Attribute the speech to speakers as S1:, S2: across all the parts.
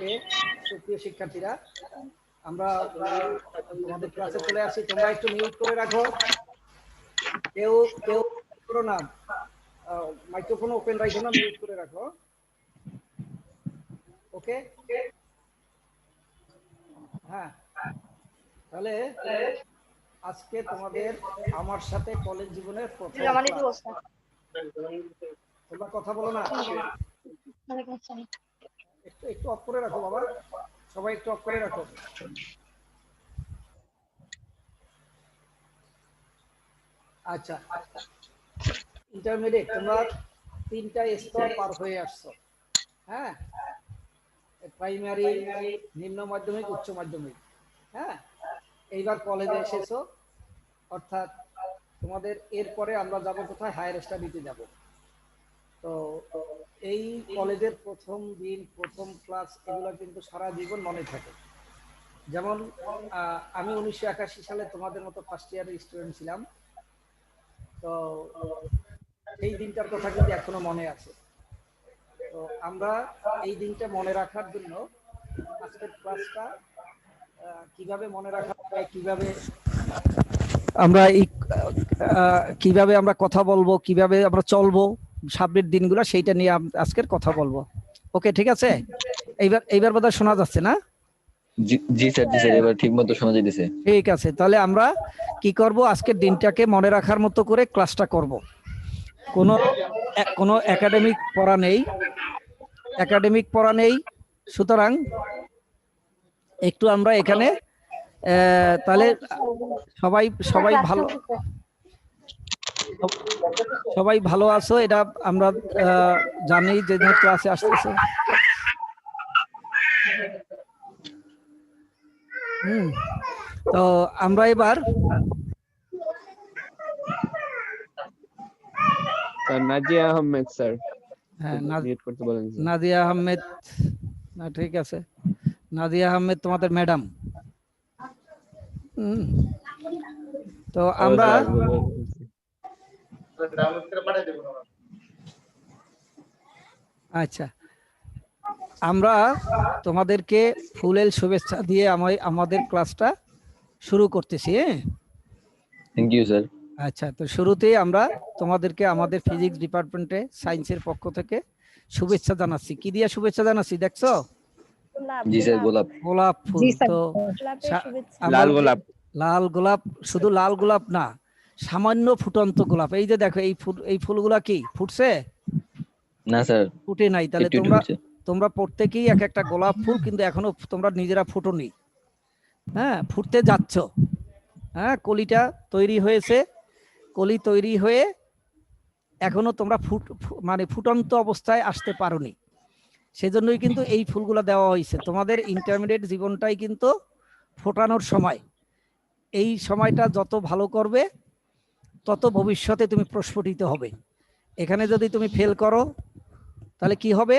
S1: ওকে সুপ্রিয় শিক্ষার্থীরা, আমরা তোমাদের ক্লাসে চলে আসি। তোমরা একটু মিউট করে রাখো, কেউ কেউ করো না, মাইক্রোফোন ওপেন রাখো না, মিউট করে রাখো। ওকে, হ্যাঁ। তাহলে আজকে তোমাদের আমার সাথে কলেজ জীবনের প্রথম ক্লাস। তোমরা কথা বলো না, একটু একটু অফ করে রাখো বাবা, সবাই একটু অফ করে রাখো। আচ্ছা, ইন্টারমিডিয়েট তোমরা 3টা স্তর পার হয়ে আসছো। হ্যাঁ, প্রাইমারি, নিম্ন মাধ্যমিক, উচ্চ মাধ্যমিক। হ্যাঁ, এইবার কলেজে এসেছো, অর্থাৎ তোমাদের এরপরে আমরা যাব কোথায়, হায়ার স্টাডিতে যাব। তো এই কলেজের প্রথম দিন, প্রথম ক্লাস, এগুলো কিন্তু সারা জীবন মনে থাকে। যেমন আমি 1981 সালে তোমাদের মতো ফার্স্ট ইয়ারের স্টুডেন্ট ছিলাম। তো এই দিনটার কথা কিন্তু এখনো মনে আছে। তো আমরা এই দিনটা মনে রাখার জন্য আজকের ক্লাসটা কিভাবে মনে রাখা যায়, কিভাবে আমরা কথা বলবো, কিভাবে আমরা চলবো সামনের দিনগুলো, সেইটা নিয়ে আজকের কথা বলবো। ওকে, ঠিক আছে। এইবার বোধহয় শোনা যাচ্ছে না?
S2: জি স্যার, জি স্যার, এবার ঠিকমতো শোনা যাইতেছে।
S1: ঠিক আছে, তাহলে আমরা কি করব, আজকের দিনটাকে মনে রাখার মতো করে ক্লাসটা করব। কোনো একাডেমিক পড়া নেই, সুতরাং একটু আমরা এখানে তাহলে সবাই ভালো আছো, এটা আমরা জানি যে ক্লাসে আসতেছে। তো আমরা এবার
S3: নাজিয়া আহমেদ স্যার,
S1: হ্যাঁ,
S3: মিউট করতে বলেন।
S1: নাজিয়া আহমেদ, না ঠিক আছে, নাজিয়া আহমেদ তোমাদের ম্যাডাম। তো আমরা আচ্ছা, আমরা তোমাদেরকে ফুলেল শুভেচ্ছা দিয়ে আমাদের ক্লাসটা শুরু করতেছি।
S2: Thank you sir.
S1: আচ্ছা, তো শুরুতেই আমরা তোমাদেরকে আমাদের ফিজিক্স ডিপার্টমেন্টে সায়েন্সের পক্ষ থেকে শুভেচ্ছা জানাচ্ছি। কি দিয়ে শুভেচ্ছা জানাচ্ছি দেখছো?
S2: জি স্যার, গোলাপ।
S1: গোলাপ ফুল। তো
S3: লাল গোলাপ।
S1: লাল গোলাপ, শুধু লাল গোলাপ না, সামান্য ফুটন্ত গোলাপ। এই যে দেখো, এই ফুলগুলা কি ফুটছে?
S2: না স্যার,
S1: ফুটে নাই। তাহলে তোমরা প্রত্যেকেই এক একটা গোলাপ ফুল, কিন্তু এখনো তোমরা নিজেরা ফুটোনি। হ্যাঁ, ফুটতে যাচ্ছ। হ্যাঁ, কলিটা তৈরি হয়েছে, কলি তৈরি হয়ে এখনো তোমরা মানে ফুটন্ত অবস্থায় আসতে পারোনি। সেজন্যই কিন্তু এই ফুলগুলো দেওয়া হয়েছে। তোমাদের ইন্টারমিডিয়েট জীবনটাই কিন্তু ফোটানোর সময়। এই সময়টা যত ভালো করবে, তত ভবিষ্যতে তুমি প্রস্ফুটিত হবে। এখানে যদি তুমি ফেল করো, তাহলে কি হবে,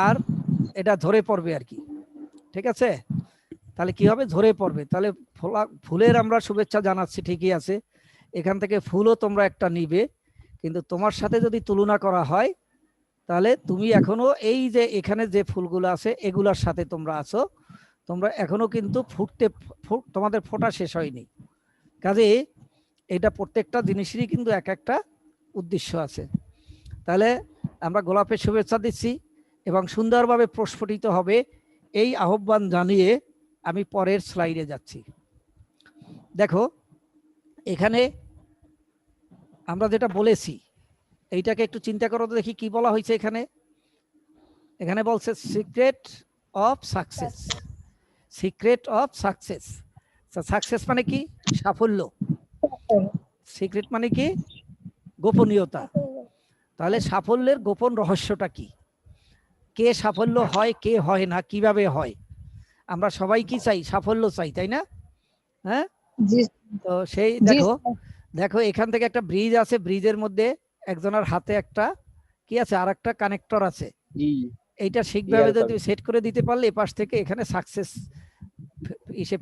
S1: আর এটা ঝরে পড়বে আর কি। ঠিক আছে, তাহলে কি হবে, ঝরে পড়বে। তাহলে ফুলের আমরা শুভেচ্ছা জানাচ্ছি, ঠিকই আছে। এখান থেকে ফুলও তোমরা একটা নিবে, কিন্তু তোমার সাথে যদি তুলনা করা হয়, তাহলে তুমি এখনো এই যে এখানে যে ফুলগুলো আছে, এগুলার সাথে তোমরা আছো। তোমরা এখনো কিন্তু তোমাদের ফোটা শেষ হয়নি। কাজে এটা প্রত্যেকটা জিনিসেরই কিন্তু এক একটা উদ্দেশ্য আছে। তাহলে আমরা গোলাপের শুভেচ্ছা দিচ্ছি এবং সুন্দরভাবে প্রস্ফুটিত হবে এই আহ্বান জানিয়ে আমি পরের স্লাইডে যাচ্ছি। দেখো, এখানে আমরা যেটা বলেছি, এইটাকে একটু চিন্তা করো তো দেখি কি বলা হয়েছে এখানে। এখানে বলছে secret of success. Secret of success. Success মানে কি? সাফল্য। সিক্রেট মানে কি? গোপনীয়তা। তাহলে সাফল্যের গোপন রহস্যটা কি? কে সাফল্য হয়, কে হয় না, কিভাবে হয়? আমরা সবাই কি চাই? সাফল্য চাই, তাই না? হ্যাঁ, তো সেই দেখো এখান থেকে একটা ব্রিজ আছে, ব্রিজের মধ্যে একজনের হাতে একটা কি আছে, আর একটা কানেক্টর আছে। এইটা ঠিকভাবে যদি সেট করে দিতে পারলে, এপাশ থেকে এখানে সাকসেস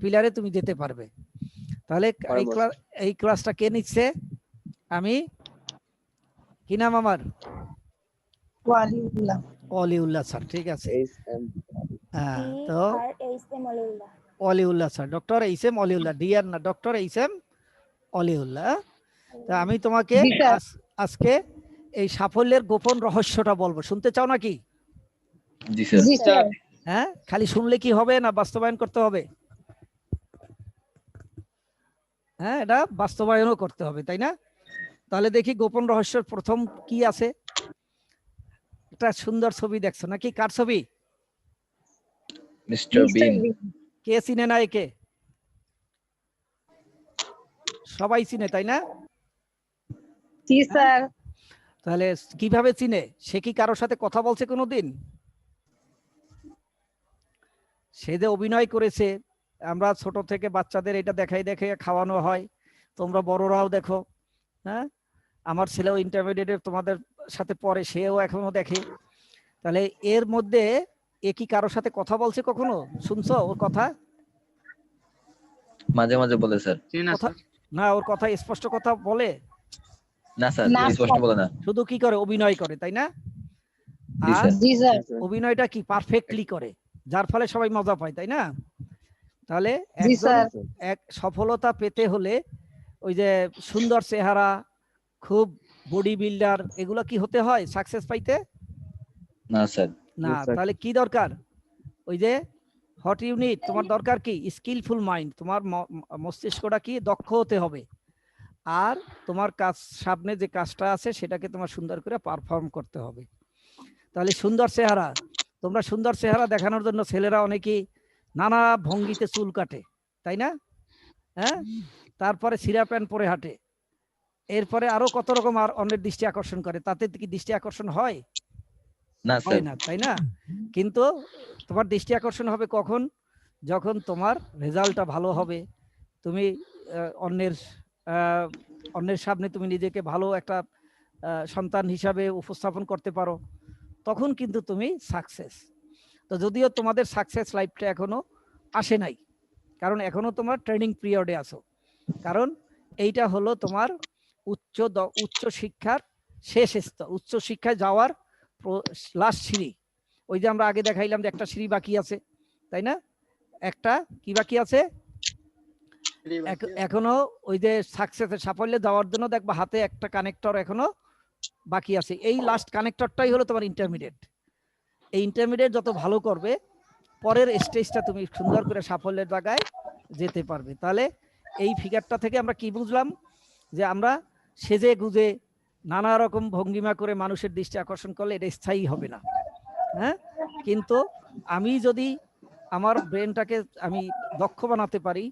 S1: পিলারে তুমি যেতে পারবে। তাহলে এই ক্লাসটা কে নিচ্ছে? আমি, কি নাম আমার? ওয়ালিউল্লাহ স্যার। ঠিক আছে, হ্যাঁ, তো
S3: DRHM Oliullah.
S1: Oliullah sir, doctor H M Oliullah, DR না, ডক্টর এইচ এম অলিউল্লাহ। তা আমি তোমাকে
S4: জি স্যার।
S1: আজকে এই সাফল্যের গোপন রহস্যটা বলবো, শুনতে চাও নাকি?
S2: জি স্যার।
S4: জি স্যার।
S1: হ্যাঁ, খালি শুনলে কি হবে, না বাস্তবায়ন করতে হবে? হ্যাঁ, এটা বাস্তবায়নও করতে হবে, তাই না? তাহলে দেখি গোপন রহস্যের প্রথম কি আছে। একটা সুন্দর ছবি দেখছো নাকি? কার ছবি?
S2: মিস্টার বিন।
S1: কে চিনে না একে? সবাই চিনে, তাই না?
S4: জি স্যার।
S1: তাহলে কিভাবে চিনে? সে কি কারোর সাথে কথা বলছে কোনোদিন? সে যে অভিনয় করেছে, আমরা ছোট থেকে বাচ্চাদের এটা দেখাই দেখে খাওয়ানো হয়, তোমরা বড়রাও দেখো। হ্যাঁ, আমার ছেলেও ইন্টারমিডিয়েটে তোমাদের সাথে পড়ে, সেও এখনো দেখে। তাহলে এর মধ্যে এ কি কারোর সাথে কথা বলছে কখনো? শুনছো ওর কথা?
S2: মাঝে মাঝে বলে স্যার।
S1: কথা না, ওর কথা স্পষ্ট কথা বলে
S2: না স্যার,
S4: না
S2: স্পষ্ট বলে না।
S1: শুধু কি করে, অভিনয় করে, তাই না?
S2: জি
S1: আর
S2: স্যার।
S4: জি স্যার।
S1: অভিনয়টা কি পারফেক্টলি করে, যার ফলে সবাই মজা পায়, তাই না? তাহলে
S4: জি
S1: একজন
S4: স্যার।
S1: এক সফলতা পেতে হলে ওই যে সুন্দর চেহারা, খুব বডি বিল্ডার, এগুলো কি হতে হয় সাকসেস পাইতে?
S2: না স্যার।
S1: না। তাহলে কি দরকার? ওই যে হট ইউনিট, তোমার দরকার কি? স্কিলফুল মাইন্ড, তোমার মস্তিষ্কটা কি দক্ষ হতে হবে। আর তোমার কাজ, সামনে যে কাজটা আছে সেটাকে তোমার সুন্দর করে পারফর্ম করতে হবে। তাহলে সুন্দর চেহারা, তোমরা সুন্দর চেহারা দেখানোর জন্য ছেলেরা অনেকেই নানা ভঙ্গিতে চুল কাটে, তাই না? হ্যাঁ, তারপরে সিরা প্যান্ট পরে হাঁটে, এরপরে আরো কত রকম আর অন্যের দৃষ্টি আকর্ষণ করে। তাতে কি দৃষ্টি আকর্ষণ হয়?
S2: না
S1: হয়
S2: স্যার।
S1: না, তাই না? কিন্তু তোমার দৃষ্টি আকর্ষণ হবে কখন? যখন তোমার রেজাল্টটা ভালো হবে, তুমি অন্যের অন্যের সামনে তুমি নিজেকে ভালো একটা সন্তান হিসাবে উপস্থাপন করতে পারো, তখন কিন্তু তুমি সাকসেস। তো যদিও তোমাদের সাকসেস লাইফটা এখনো আসে নাই, কারণ এখনো তোমার ট্রেনিং পিরিয়ডে আছো। কারণ এইটা হলো তোমার উচ্চ শিক্ষার শেষ স্তর, উচ্চ শিক্ষায় যাওয়ার লাস্ট সিঁড়ি। ওই যে আমরা আগে দেখাইলাম যে একটা সিঁড়ি বাকি আছে, তাই না? একটা কি বাকি আছে এখনো? ওই যে সাকসেসের সাফল্যে যাওয়ার জন্য দেখবা হাতে একটা কানেক্টর এখনো বাকি আছে। এই লাস্ট কানেক্টরটাই হলো তোমার ইন্টারমিডিয়েট। এই ইন্টারমিডিয়েট যত ভালো করবে, পরের স্টেজটা তুমি সুন্দর করে সাফল্যের জায়গায় যেতে পারবে। তাহলে এই ফিগারটা থেকে আমরা কি বুঝলাম? যে আমরা সেজে গুজে নানা রকম ভঙ্গিমা করে মানুষের দৃষ্টি আকর্ষণ করলে এটা স্থায়ী হবে না। হ্যাঁ, কিন্তু আমি যদি আমার ব্রেনটাকে আমি দক্ষ বানাতে পারি,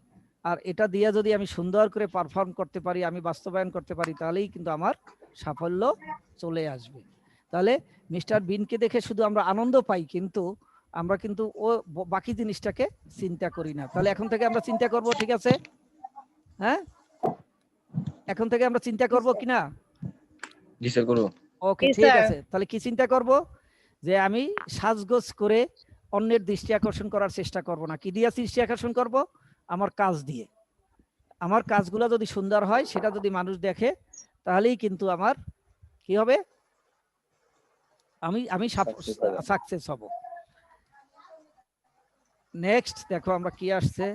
S1: আর এটা দিয়ে যদি আমি সুন্দর করে পারফর্ম করতে পারি, আমি বাস্তবায়ন করতে পারি, তাহলেই কিন্তু আমার সাফল্য চলে আসবে। তাহলে মিস্টার বিনকে দেখে শুধু আমরা আনন্দ পাই, কিন্তু আমরা কিন্তু ও বাকি জিনিসটাকে চিন্তা করি না। তাহলে এখন থেকে আমরা চিন্তা করব, ঠিক আছে? হ্যাঁ, এখন থেকে আমরা চিন্তা করব কিনা?
S2: জি স্যার, করো।
S1: ওকে, ঠিক আছে। তাহলে কি চিন্তা করব? যে আমি সাজগোজ করে অন্যের দৃষ্টি আকর্ষণ করার চেষ্টা করব না। কি দিয়ে দৃষ্টি আকর্ষণ করব? আমার কাজ দিয়ে। আমার কাজগুলো যদি সুন্দর হয়, সেটা যদি মানুষ দেখে, তাহলেই কিন্তু আমার কি হবে? আমি সাকসেস হব। নেক্সট দেখো আমরা কি আসছে।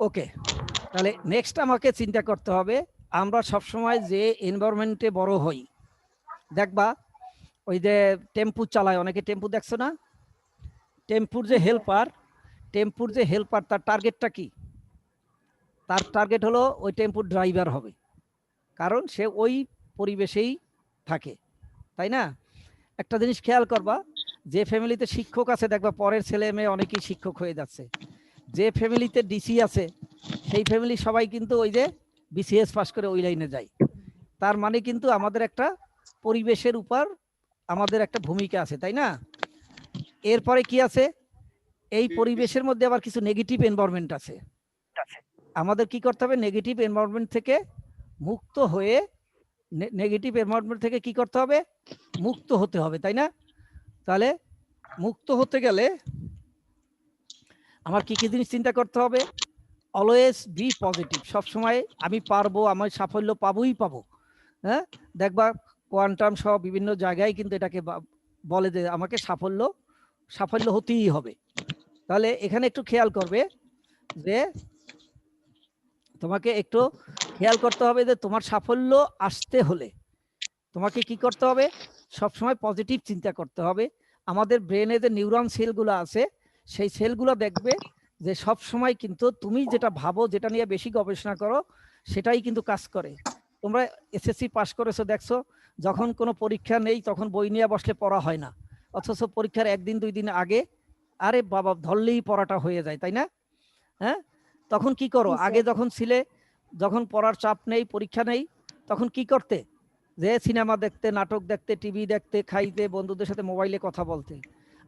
S1: ওকে, তাহলে নেক্সট আমাকে চিন্তা করতে হবে, আমরা সবসময় যে এনভায়রনমেন্টে বড় হই, দেখবা ওই যে টেম্পু চালায় অনেকে, টেম্পু দেখছো না? টেম্পুর যে হেল্পার তার টার্গেটটা কি? তার টার্গেট হলো ওই টেম্পুর ড্রাইভার হবে, কারণ সে ওই পরিবেশেই থাকে, তাই না? একটা জিনিস খেয়াল করবা, যে ফ্যামিলিতে শিক্ষক আছে দেখবা পরের ছেলে মেয়ে অনেকেই শিক্ষক হয়ে যাচ্ছে। যে ফ্যামিলিতে ডিসি আছে, সেই ফ্যামিলি সবাই কিন্তু ওই যে বিসিএস পাস করে ওই লাইনে যায়। তার মানে কিন্তু আমাদের একটা পরিবেশের উপর আমাদের একটা ভূমিকা আছে, তাই না? এরপরে কি আছে? এই পরিবেশের মধ্যে আবার কিছু নেগেটিভ এনভায়রনমেন্ট আছে। আমাদের কি করতে হবে? নেগেটিভ এনভায়রনমেন্ট থেকে মুক্ত হয়ে, নেগেটিভ এনভায়রনমেন্ট থেকে কি করতে হবে? মুক্ত হতে হবে, তাই না? তাহলে মুক্ত হতে গেলে আমার কি কি জিনিস চিন্তা করতে হবে? অলওয়েজ বি পজিটিভ, সবসময় আমি পারবো, আমি সাফল্য পাবোই পাবো। হ্যাঁ, দেখবা কোয়ান্টাম সহ বিভিন্ন জায়গায় কিন্তু এটাকে বলে যে আমাকে সাফল্য হতেই হবে। তাহলে এখানে একটু খেয়াল করবে যে তোমাকে একটু খেয়াল করতে হবে যে তোমার সাফল্য আসতে হলে তোমাকে কি করতে হবে? সবসময় পজিটিভ চিন্তা করতে হবে। আমাদের ব্রেনে যে নিউরন সেলগুলো আছে, সেই সেলগুলো দেখবে যে সব সময় কিন্তু তুমি যেটা ভাবো, যেটা নিয়ে বেশি গবেষণা করো, সেটাই কিন্তু কাজ করে। তোমরা এসএসসি পাস করেছো, দেখছো যখন কোনো পরীক্ষা নেই তখন বই নিয়ে বসলে পড়া হয় না, অথচ পরীক্ষার একদিন দুই দিন আগে আরে বাবা ধরলেই পড়াটা হয়ে যায়, তাই না? হ্যাঁ, তখন কি করো? আগে যখন ছিলে, যখন পড়ার চাপ নেই, পরীক্ষা নেই, তখন কি করতে? যে সিনেমা দেখতে, নাটক দেখতে, টিভি দেখতে, খাইতে, বন্ধুদের সাথে মোবাইলে কথা বলতে।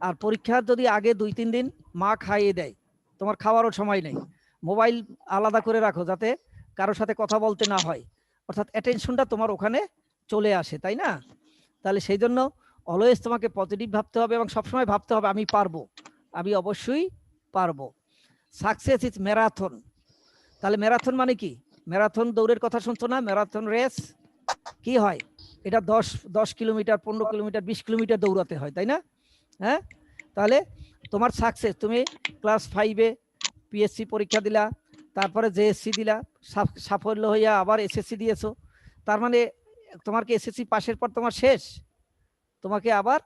S1: আর পরীক্ষার যদি আগে 2-3 দিন মা খাইয়ে দেয়, তোমার খাওয়ারও সময় নেই, মোবাইল আলাদা করে রাখো যাতে কারোর সাথে কথা বলতে না হয়, অর্থাৎ অ্যাটেনশনটা তোমার ওখানে চলে আসে, তাই না? তাহলে সেই জন্য অলওয়েজ তোমাকে পজিটিভ ভাবতে হবে এবং সবসময় ভাবতে হবে আমি পারবো, আমি অবশ্যই পারবো। Success is marathon. তাহলে ম্যারাথন মানে কি? ম্যারাথন দৌড়ের কথা শুনছো না? ম্যারাথন রেস কি হয়? এটা 10 কিলোমিটার, 15 কিলোমিটার, 20 কিলোমিটার দৌড়াতে হয়, তাই না? হ্যাঁ, তাহলে তোমার সাকসেস, তুমি ক্লাস 5-এ পিএসসি পরীক্ষা দিলা, তারপরে জেএসসি দিলা, সাফল্য হইয়া আবার এসএসসি দিয়েছো, তার মানে তোমার কি এসএসসি পাশের পর তোমার শেষ? তোমাকে আবার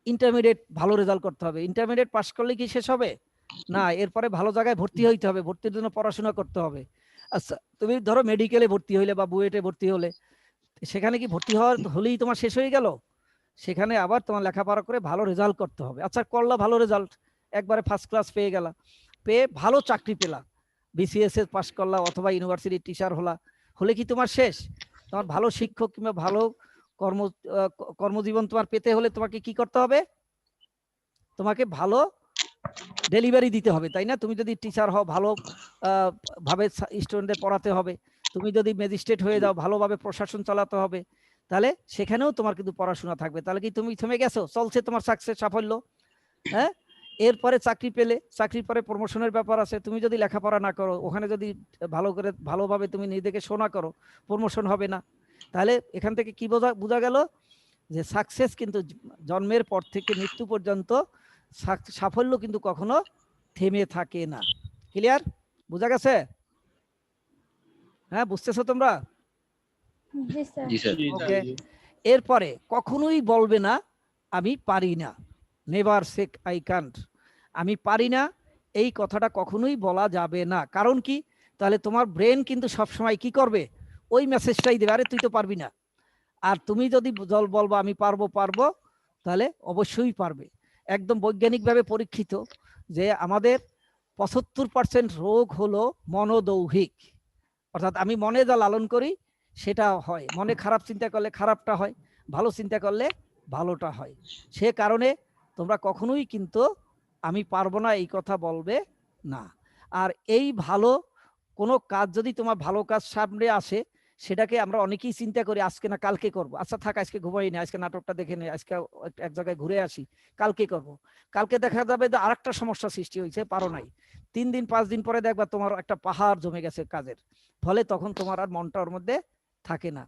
S1: ইন্টারমিডিয়েট ভালো রেজাল্ট করতে হবে। ইন্টারমিডিয়েট পাস করলে কি শেষ হবে? না, এরপরে ভালো জায়গায় ভর্তি হইতে হবে, ভর্তির জন্য পড়াশোনা করতে হবে। আচ্ছা, তুমি ধরো মেডিকেলে ভর্তি হইলে বা বুয়েটে ভর্তি হলে, সেখানে কি ভর্তি হলেই তোমার শেষ হয়ে গেল? সেখানে আবার তোমার লেখাপড়া করে ভালো রেজাল্ট করতে হবে। আচ্ছা, করলা ভালো রেজাল্ট, একবারে ফার্স্ট ক্লাস পেয়ে গেলা, পেয়ে ভালো চাকরি পেলা, বিসিএস এর পাস করলা অথবা ইউনিভার্সিটির টিচার হলে কি তোমার শেষ? তোমার ভালো শিক্ষক কিংবা ভালো কর্ম কর্মজীবন তোমার পেতে হলে তোমাকে কি করতে হবে? তোমাকে ভালো ডেলিভারি দিতে হবে, তাই না? তুমি যদি টিচার হও, ভালো ভাবে স্টুডেন্টদের পড়াতে হবে। তুমি যদি ম্যাজিস্ট্রেট হয়ে যাও, ভালোভাবে প্রশাসন চালাতে হবে। তাহলে সেখানেও তোমার কিন্তু পড়াশোনা থাকবে। তাহলে কি তুমি থেমে গেছো? চলছে তোমার সাকসেস, সাফল্য। হ্যাঁ, এরপরে চাকরি পেলে, চাকরির পরে প্রমোশনের ব্যাপার আছে। তুমি যদি লেখাপড়া না করো, ওখানে যদি ভালোভাবে তুমি নিজেকে শো না করো, প্রমোশন হবে না। তাহলে এখান থেকে কি বোঝা গেল? যে সাকসেস কিন্তু জন্মের পর থেকে মৃত্যু পর্যন্ত সাফল্য কিন্তু কখনো থেমে থাকে না। ক্লিয়ার? বোঝা গেছে? হ্যাঁ, বুঝতেছো তোমরা?
S3: জি স্যার।
S1: ওকে। এরপরে কখনোই বলবে না আমি পারি না। Never say I can't. আমি পারি না, এই কথাটা কখনোই বলা যাবে না। কারণ কি? তাহলে তোমার ব্রেন কিন্তু সবসময় কি করবে? ওই মেসেজটাই দেবে, আরে তুই তো পারবি না। আর তুমি যদি বলবো আমি পারবো পারবো, তাহলে অবশ্যই পারবে। একদম বৈজ্ঞানিকভাবে পরীক্ষিত যে আমাদের 75% রোগ হলো মনোদৌহিক, অর্থাৎ আমি মনে যা লালন করি সেটা হয়। মনে খারাপ চিন্তা করলে খারাপটা হয়, ভালো চিন্তা করলে ভালোটা হয়। সে কারণে তোমরা কখনোই কিন্তু আমি পারবো না এই কথা বলবে না। আর এই ভালো কোনো কাজ যদি তোমার ভালো কাজ সামনে আসে, সেটাকে আমরা অনেকেই চিন্তা করি আজকে না কালকে করব। আচ্ছা থাক, আজকে ঘুমাই না, আজকে নাটকটা দেখে নেই, আজকে এক জায়গায় ঘুরে আসি, কালকে করব। কালকে দেখা যাবে যে আরেকটা সমস্যা সৃষ্টি হয়েছে, পারো নাই। 3 দিন 5 দিন পরে দেখবা তোমার একটা পাহাড় জমে গেছে কাজের, ফলে তখন তোমার আর মনটা ওর মধ্যে থাকে না।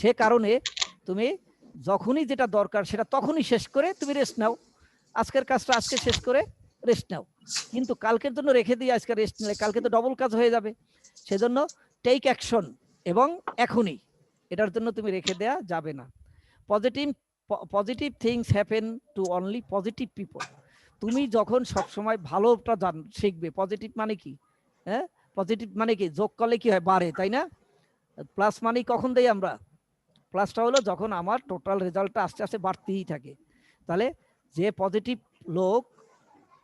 S1: সে কারণে তুমি যখনই যেটা দরকার সেটা তখনই শেষ করে তুমি রেস্ট নাও। আজকের কাজটা আজকে শেষ করে রেস্ট নাও, কিন্তু কালকের জন্য রেখে দিয়ে আজকে রেস্ট নিলে কালকে তো ডবল কাজ হয়ে যাবে। সেজন্য টেক অ্যাকশন, এবং এখনই, এটার জন্য তুমি রেখে দেয়া যাবে না। Positive positive things happen to only positive people. তুমি যখন সবসময় ভালোটা শিখবে, পজিটিভ মানে কি? হ্যাঁ, পজিটিভ মানে কি? যোগ করলে কি হয়? বাড়ে, তাই না? প্লাস মানে কখন দেই আমরা? প্লাসটা হলো যখন আমার টোটাল রেজাল্টটা আস্তে আস্তে বাড়তেই থাকে। তাহলে যে পজিটিভ লোক,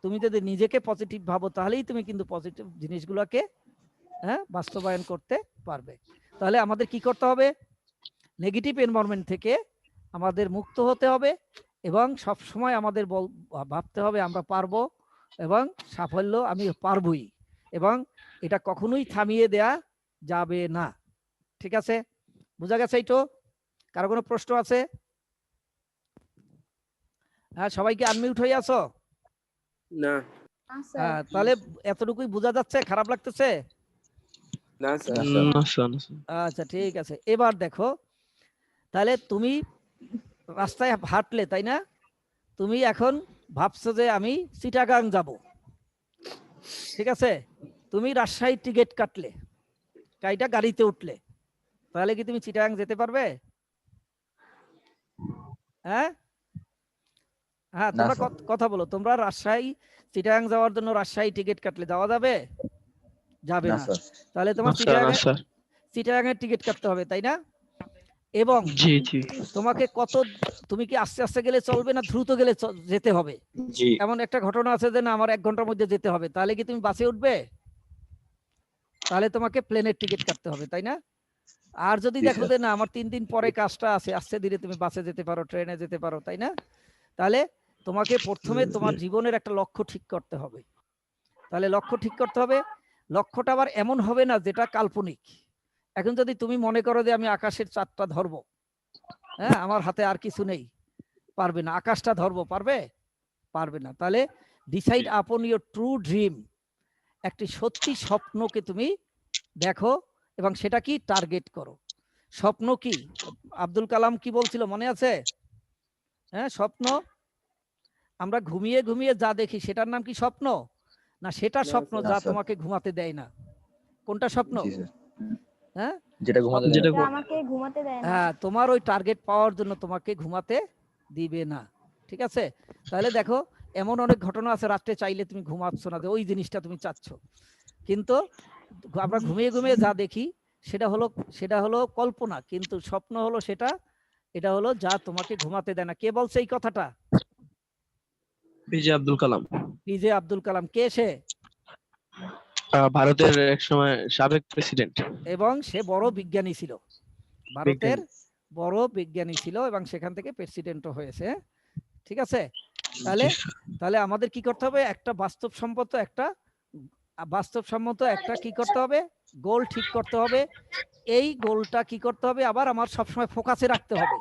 S1: তুমি যদি নিজেকে পজিটিভ ভাবো, তাহলেই তুমি কিন্তু পজিটিভ জিনিসগুলোকে বাস্তবায়ন করতে পারবে। তাহলে আমাদের কি করতে হবে? নেগেটিভ এনভায়রনমেন্ট থেকে আমাদের মুক্ত হতে হবে, এবং সব সময় আমাদের ভাবতে হবে আমরা পারবো, এবং সাফল্য আমি পারবই, এবং এটা কখনোই থামিয়ে দেয়া যাবে না। ঠিক আছে? বুঝা গেছে? এইটো কারো কোনো প্রশ্ন আছে? হ্যাঁ, সবাইকে আনমিউট হয়ে আছো?
S5: না
S3: না স্যার
S1: তাহলে এতটুকুই বোঝা যাচ্ছে, খারাপ লাগতেছে?
S5: না স্যার
S2: না স্যার
S6: না স্যার, না স্যার।
S1: আচ্ছা ঠিক আছে, এবার দেখো, তাহলে তুমি রাস্তায় হাঁটলে, তাই না? তুমি এখন ভাবছো যে আমি চিটাগাং যাব, ঠিক আছে? তুমি রাজশাহী টিকিট কাটলে, কাইটা গাড়িতে উঠলে, তাহলে কি তুমি চিটাগাং যেতে পারবে? হ্যাঁ হ্যাঁ,
S2: না
S1: তোমরা
S2: স্যার
S1: কথা বলো, তোমরা রাজশাহী চিটাগাং যাওয়ার জন্য রাজশাহী টিকিট কাটলে যাওয়া যাবে? যাবে
S2: না
S1: না।
S2: স্যার
S1: তাহলে
S6: না
S1: তোমার
S6: স্যার, না স্যার।
S1: চিটাগাং এর টিকিট কাটতে হবে, তাই না? এবং
S6: জি জি
S1: তোমাকে তুমি কি আস্তে আস্তে গেলে চলবে না দ্রুত গেলে যেতে হবে?
S2: জি
S1: এমন একটা ঘটনা আছে যে না আমার 1 ঘন্টার মধ্যে যেতে হবে, তাহলে কি তুমি বাসে উঠবে? তাহলে তোমাকে প্লেনের টিকিট কাটতে হবে, তাই না? আর যদি
S2: জি
S1: দেখো
S2: স্যার
S1: যে না আমার 3 দিন পরে কাজটা আছে, আস্তে ধীরে তুমি বাসে যেতে পারো, ট্রেনে যেতে পারো, তাই না? তাহলে তোমাকে প্রথমে তোমার জীবনের একটা লক্ষ্য ঠিক করতে হবে। তাহলে লক্ষ্য ঠিক করতে হবে, লক্ষ্যটা আবার এমন হবে না যেটা কাল্পনিক। এখন যদি তুমি মনে করো যে আমি আকাশের চাঁদটা ধরবো, হ্যাঁ, আমার হাতে আর কিছু নেই, পারবে না। আকাশটা ধরবো, পারবে? পারবে না। তাহলে ডিসাইড আপন ইউর ট্রু ড্রিম, একটি সত্যি স্বপ্নকে তুমি দেখো এবং সেটা কি টার্গেট করো। স্বপ্ন কি? আব্দুল কালাম কি বলছিল মনে আছে? হ্যাঁ, স্বপ্ন আমরা ঘুমিয়ে ঘুমিয়ে যা দেখি সেটার নাম কি স্বপ্ন? না সেটা
S5: না
S1: স্বপ্ন
S5: স্যার
S2: না
S1: যা
S2: স্যার
S1: তোমাকে ঘুমাতে দেয় না। কোনটা স্বপ্ন?
S2: জি স্যার
S1: হ্যাঁ,
S2: যেটা ঘুমাতে দেয়
S6: যেটা
S2: না।
S3: এটা আমাকে ঘুমাতে দেয় না
S1: হ্যাঁ, তোমার ওই টার্গেট পাওয়ার জন্য তোমাকে ঘুমাতে দিবে না, ঠিক আছে? তাহলে দেখো, এমন অনেক ঘটনা আছে রাত্রে চাইলে তুমি ঘুমাচ্ছ না, যে ওই জিনিসটা তুমি চাচ্ছ, কিন্তু আমরা ঘুমিয়ে ঘুমিয়ে যা দেখি সেটা হলো কল্পনা, কিন্তু স্বপ্ন হলো সেটা, এটা হলো যা তোমাকে ঘুমাতে দেয় না। কে বলছে এই কথাটা?
S6: পিজে আব্দুল কালাম।
S1: পিজে আব্দুল কালাম। কে সে?
S6: ভারতের এক সময় সাবেক প্রেসিডেন্ট।
S1: এবং সে বড় বিজ্ঞানী ছিল, ভারতের
S5: বিজ্ঞানী।
S1: বড় বিজ্ঞানী ছিল এবং সেখান থেকে প্রেসিডেন্টও হয়েছে, ঠিক আছে? তাহলে তাহলে আমাদের কি করতে হবে, একটা বাস্তবসম্মত একটা কি করতে হবে, গোল ঠিক করতে হবে। এই গোলটা কি করতে হবে, আবার আমার সবসময় ফোকাসে রাখতে হবে।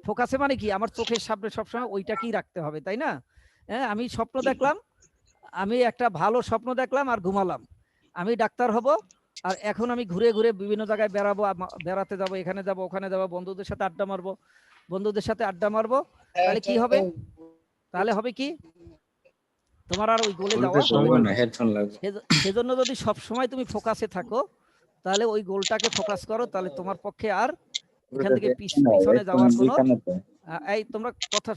S1: ফোকাসে মানে কি, আমার চোখের সামনে সবসময় ওইটাকেই রাখতে হবে, তাই না? হ্যাঁ, আমি স্বপ্ন দেখলাম, আমি একটা ভালো স্বপ্ন দেখলাম আর ঘুমালাম, আমি ডাক্তার হব, আর এখন আমি ঘুরে ঘুরে বিভিন্ন জায়গায় বেড়াবো, বেড়াতে যাবো, এখানে যাবো, ওখানে যাবো, বন্ধুদের সাথে আড্ডা মারবো, তাহলে কি হবে? তাহলে হবে কি, তোমার আর ওই গোলে যাওয়া হবে
S2: হবে
S1: না।
S2: না, হেডফোন লাগবে।
S1: সেজন্য যদি সব সময় তুমি ফোকাসে থাকো, তাহলে ওই গোলটাকে ফোকাস করো, তাহলে তোমার পক্ষে আর এখান থেকে পিছনে যাওয়ার কোনো এই তোমরা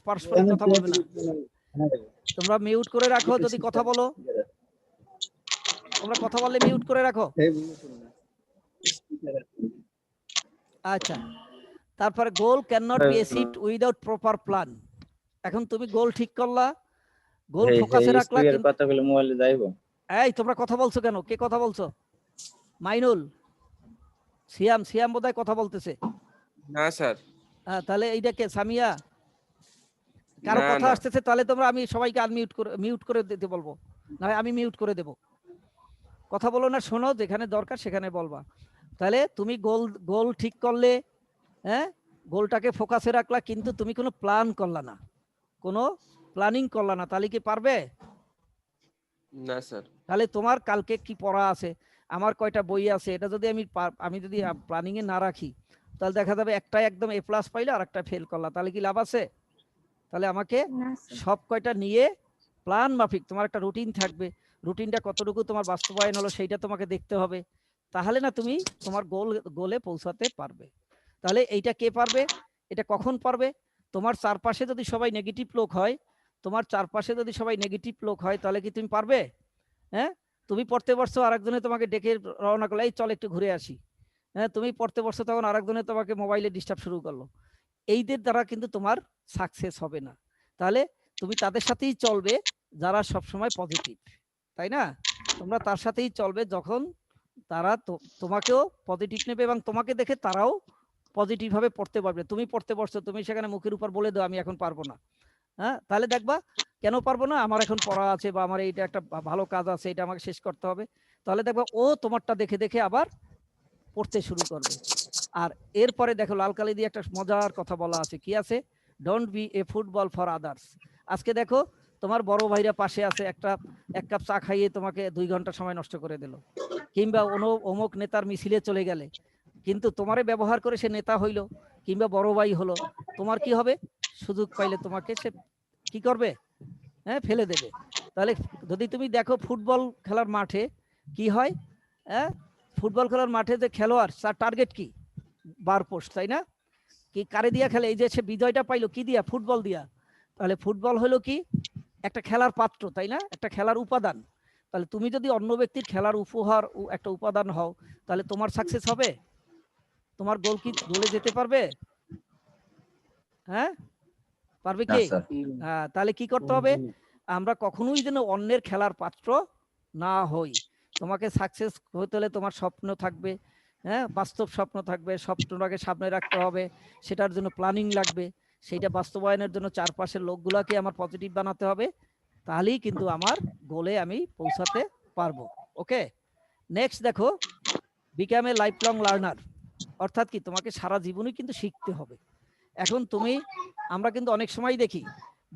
S1: পারস্পরিক কথা বলবে না, তোমরা মিউট করে রাখো, যদি কথা বলো, তোমরা কথা বললে মিউট করে রাখো। আচ্ছা, তারপরে goal can not be achieved without proper plan. এখন তুমি গোল ঠিক করলা, গোল ফোকাসে রাখলা, কিন্তু
S2: কথাগুলো মোবাইলে যাইবো।
S1: এই তোমরা কথা বলছো কেন? কে কথা বলছো? মাইনুল, সিয়াম বোধহয় কথা বলতেছে।
S5: না স্যার
S1: তাহলে এইটা কে? সামিয়া? কারো
S5: না
S1: কথা
S5: না
S1: আসতেছে, তাহলে তোমরা, আমি সবাইকে মিউট করে দিতে বলবো, না হয় আমি মিউট করে দেব। কথা বলো না, শোনো, যেখানে দরকার সেখানে বলবা। তাহলে তুমি গোল ঠিক করলে, হ্যাঁ, গোলটাকে ফোকাসে রাখলা, কিন্তু তুমি কোনো প্ল্যান করলা না, কোনো প্ল্যানিং করলা না, তাহলে কি পারবে?
S5: না স্যার
S1: তাহলে তোমার কালকে কি পড়া আছে, আমার কয়টা বই আছে, এটা যদি আমি যদি প্ল্যানিং এ না রাখি, তাহলে দেখা যাবে একটা একদম A+ পাইলে আর একটা ফেল করলা, তাহলে কি লাভ আছে? তাহলে আমাকে
S3: না স্যার
S1: সব কয়টা নিয়ে প্ল্যান মাফিক তোমার একটা রুটিন থাকবে, রুটিনটা কতটুকু তোমার বাস্তবায়ন হলো সেইটা তোমাকে দেখতে হবে, তাহলে না তুমি তোমার গোলে পৌঁছাতে পারবে। তাহলে এইটা কে পারবে? এটা কখন পারবে? তোমার চারপাশে যদি সবাই নেগেটিভ লোক হয়, তাহলে কি তুমি পারবে? হ্যাঁ, তুমি পড়তে বসছো, আরেকজনে তোমাকে ডেকে রওনা করলো, এই চল একটু ঘুরে আসি। হ্যাঁ, তুমি পড়তে বসছো, তখন আরেকজনে তোমাকে মোবাইলে ডিস্টার্ব শুরু করলো। এইদের দ্বারা কিন্তু তোমার সাকসেস হবে না। তাহলে তুমি তাদের সাথেই চলবে যারা সবসময় পজিটিভ, তাই না? তোমরা তার সাথেই চলবে যখন তারা তোমাকেও পজিটিভ নেবে এবং তোমাকে দেখে তারাও পজিটিভ ভাবে পড়তে পারবে। তুমি পড়তে বসছো, তুমি সেখানে মুখের উপর বলে দাও আমি এখন পারবো না, হ্যাঁ, তাহলে দেখবা কেন পারবো না, আমার এখন পড়া আছে বা আমার এইটা একটা ভালো কাজ আছে, এটা আমাকে শেষ করতে হবে। তাহলে দেখবা ও তোমারটা দেখে দেখে আবার পড়তে শুরু করবে। আর এরপরে দেখো লাল কালি দিয়ে একটা মজার কথা বলা আছে, কি আছে? Don't B A football for others. আজকে দেখো তোমার বড় ভাইরা পাশে আছে, এক কাপ চা খাইয়ে তোমাকে 2 ঘন্টা সময় নষ্ট করে দিল, কিংবা অমুক নেতার মিছিলে চলে গেলে, কিন্তু তোমারে ব্যবহার করে সে নেতা হইলো কিংবা বড় ভাই হলো, তোমার কি হবে? সুযোগ পাইলে তোমাকে সে কি করবে? হ্যাঁ, ফেলে দেবে। তাহলে যদি তুমি দেখো ফুটবল খেলার মাঠে কি হয়, হ্যাঁ, ফুটবল খেলার মাঠে যে খেলোয়াড় তার টার্গেট কি? বার পোস্ট, তাই না? কি কারে দিয়া খেলে? এই যে সে বিজয়টা পাইলো কি দিয়া? ফুটবল দিয়া। তাহলে ফুটবল হলো কি? একটা খেলার পাত্র, তাই না? একটা খেলার উপাদান। তাহলে তুমি যদি অন্য ব্যক্তির খেলার উপহার একটা উপাদান হও, তাহলে তোমার সাকসেস হবে? তোমার গোল কি গোলে যেতে পারবে? হ্যাঁ, পারবে
S2: না
S1: কি?
S2: স্যার।
S1: হ্যাঁ, তাহলে কি করতে হবে? আমরা কখনোই যেন অন্যের খেলার পাত্র না হই। তোমাকে সাকসেস হতে হলে তোমার স্বপ্ন থাকবে, হ্যাঁ, বাস্তব স্বপ্ন থাকবে, স্বপ্নটাকে সামনে রাখতে হবে, সেটার জন্য প্ল্যানিং লাগবে, সেইটা বাস্তবায়নের জন্য চারপাশের লোকগুলাকে আমার পজিটিভ বানাতে হবে, তাহলেই কিন্তু আমার গোলে আমি পৌঁছাতে পারবো। ওকে, নেক্সট দেখো, become a life long learner, অর্থাৎ কি তোমাকে সারা জীবনই কিন্তু শিখতে হবে। এখন আমরা কিন্তু অনেক সময় দেখি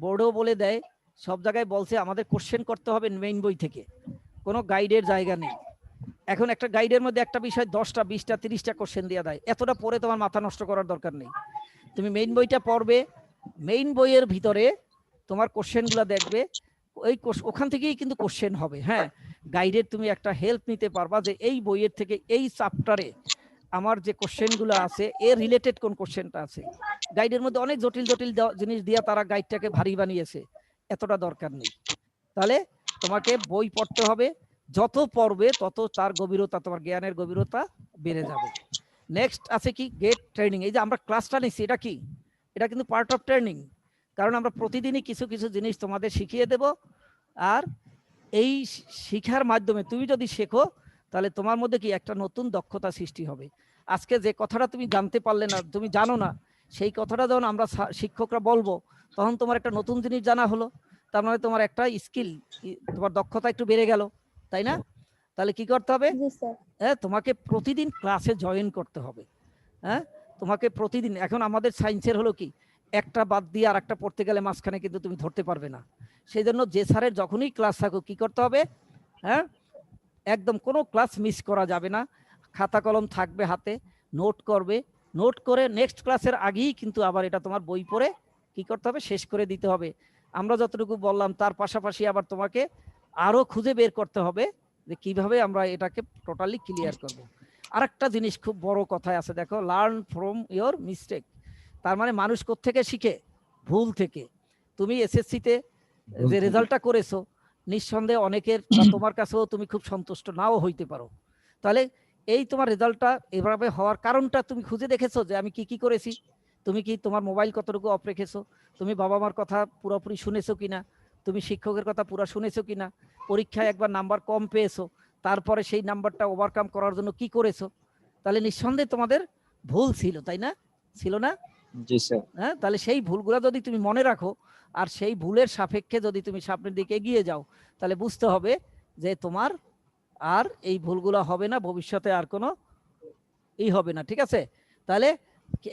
S1: বোর্ডেও বলে দেয়, সব জায়গায় বলছে আমাদের কোশ্চেন করতে হবে মেইন বই থেকে, কোনো গাইডের জায়গা নেই। এখন একটা গাইডের মধ্যে একটা বিষয় 10টা 20টা 30টা কোশ্চেন দিয়ে দেয়, এতটা পড়ে তোমার মাথা নষ্ট করার দরকার নেই। তুমি মেইন বইটা পড়বে, মেইন বইয়ের ভিতরে তোমার কোশ্চেনগুলো দেখবে, ওখান থেকেই কিন্তু কোশ্চেন হবে। হ্যাঁ, গাইডের তুমি একটা হেল্প নিতে পারবা যে এই বইয়ের থেকে এই চ্যাপ্টারে আমার যে কোশ্চেনগুলো আছে এর রিলেটেড কোন কোশ্চেনটা আছে। গাইডের মধ্যে অনেক জটিল জটিল জিনিস দিয়ে তারা গাইডটাকে ভারী বানিয়েছে, এতটা দরকার নেই। তাহলে তোমাকে বই পড়তে হবে, যত পড়বে তত তার গভীরতা, তোমার জ্ঞানের গভীরতা বেড়ে যাবে। নেক্সট আছে কি? Gate training. এই যে আমরা ক্লাসটা নিচ্ছি, এটা কি? এটা কিন্তু পার্ট অফ ট্রেনিং, কারণ আমরা প্রতিদিনই কিছু কিছু জিনিস তোমাদের শিখিয়ে দেব, আর এই শিক্ষার মাধ্যমে তুমি যদি শেখো তাহলে তোমার মধ্যে কি একটা নতুন দক্ষতা সৃষ্টি হবে। আজকে যে কথাটা তুমি জানতে পারলে না, তুমি জানো না, সেই কথাটা যখন আমরা শিক্ষকরা বলবো তখন তোমার একটা নতুন জিনিস জানা হলো, তার মানে তোমার একটা স্কিল, তোমার দক্ষতা একটু বেড়ে গেল, তাই না? তাহলে কি করতে হবে?
S3: জি স্যার।
S1: হ্যাঁ, তোমাকে প্রতিদিন ক্লাসে জয়েন করতে হবে। হ্যাঁ, তোমাকে প্রতিদিন। এখন আমাদের সায়েন্সের হলো কি, একটা বাদ দিয়ে আর একটা পড়তে গেলে মাঝখানে কিন্তু তুমি ধরতে পারবে না। সেই জন্য যে স্যারের যখনই ক্লাস থাকুক কি করতে হবে? হ্যাঁ, একদম কোনো ক্লাস মিস করা যাবে না, খাতা কলম থাকবে হাতে, নোট করবে, নোট করে নেক্সট ক্লাসের আগেই কিন্তু আবার এটা তোমার বই পড়ে কি করতে হবে? শেষ করে দিতে হবে। আমরা যতটুকু বললাম তার পাশাপাশি আবার তোমাকে আরো খুঁজে বের করতে হবে যে কিভাবে আমরা এটাকে টোটালি ক্লিয়ার করব। আরেকটা জিনিস খুব বড় কথায় আছে, দেখো, লার্ন ফ্রম ইয়োর মিস্টেক। তার মানে মানুষ কোত্থেকে শিখে? ভুল থেকে। তুমি এসএসসিতে যে রেজাল্টটা করেছো নিঃসন্দেহে অনেকের বা তোমার কাছেও তুমি খুব সন্তুষ্ট নাও হইতে পারো। তাহলে এই তোমার রেজাল্টটা এভাবে হওয়ার কারণটা তুমি খুঁজে দেখেছো যে আমি কি কি করেছি? তুমি কি তোমার মোবাইল কতটুকু অফ রেখেছো? তুমি বাবা মার কথা পুরোপুরি শুনেছো কিনা? তুমি শিক্ষকের কথা পুরো শুনেছো কিনা? পরীক্ষায় একবার নাম্বার কম পেয়েছো, তারপরে সেই নাম্বারটা ওভারকাম করার জন্য কি করেছো? তাহলে নিঃসন্দেহে তোমাদের ভুল ছিল, তাই না? ছিল না?
S2: জি স্যার।
S1: হ্যাঁ, তাহলে সেই ভুলগুলো যদি তুমি মনে রাখো আর সেই ভুলের সাপেক্ষে যদি তুমি সামনের দিকে এগিয়ে যাও, তাহলে বুঝতে হবে যে তোমার আর এই ভুলগুলো হবে না, ভবিষ্যতে আর কোনো হবে না। ঠিক আছে? তাহলে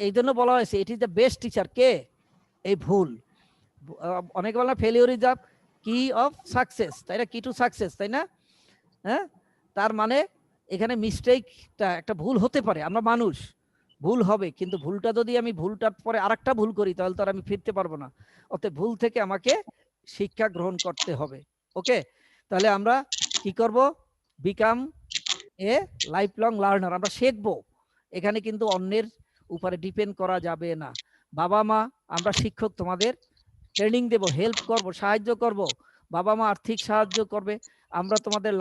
S1: এই জন্য বলা হয়েছে it is the best teacher. কে? এই ভুল। অনেকে বলে failure is the key of success, তাই না? কি টু সাকসেস, তাই না? হ্যাঁ, তার মানে এখানে মিস্টেকটা, একটা ভুল হতে পারে, আমরা মানুষ, ভুল হবে, কিন্তু ভুলটা যদি আমি ভুলটার পরে আরেকটা ভুল করি তাহলে তো আর আমি ফিরতে পারবো না। অতএব ভুল থেকে আমাকে শিক্ষা গ্রহণ করতে হবে। ওকে, তাহলে আমরা কি করব? Become a life long learner, আমরা শিখবো। এখানে কিন্তু অন্যের উপরে ডিপেন্ড করা যাবে না। বাবা মা, আমরা শিক্ষক, তোমাদের ট্রেনিং দেব, হেল্প করব, সাহায্য করব, বাবা মা আর্থিক সাহায্য করবে, আমরা তোমাদের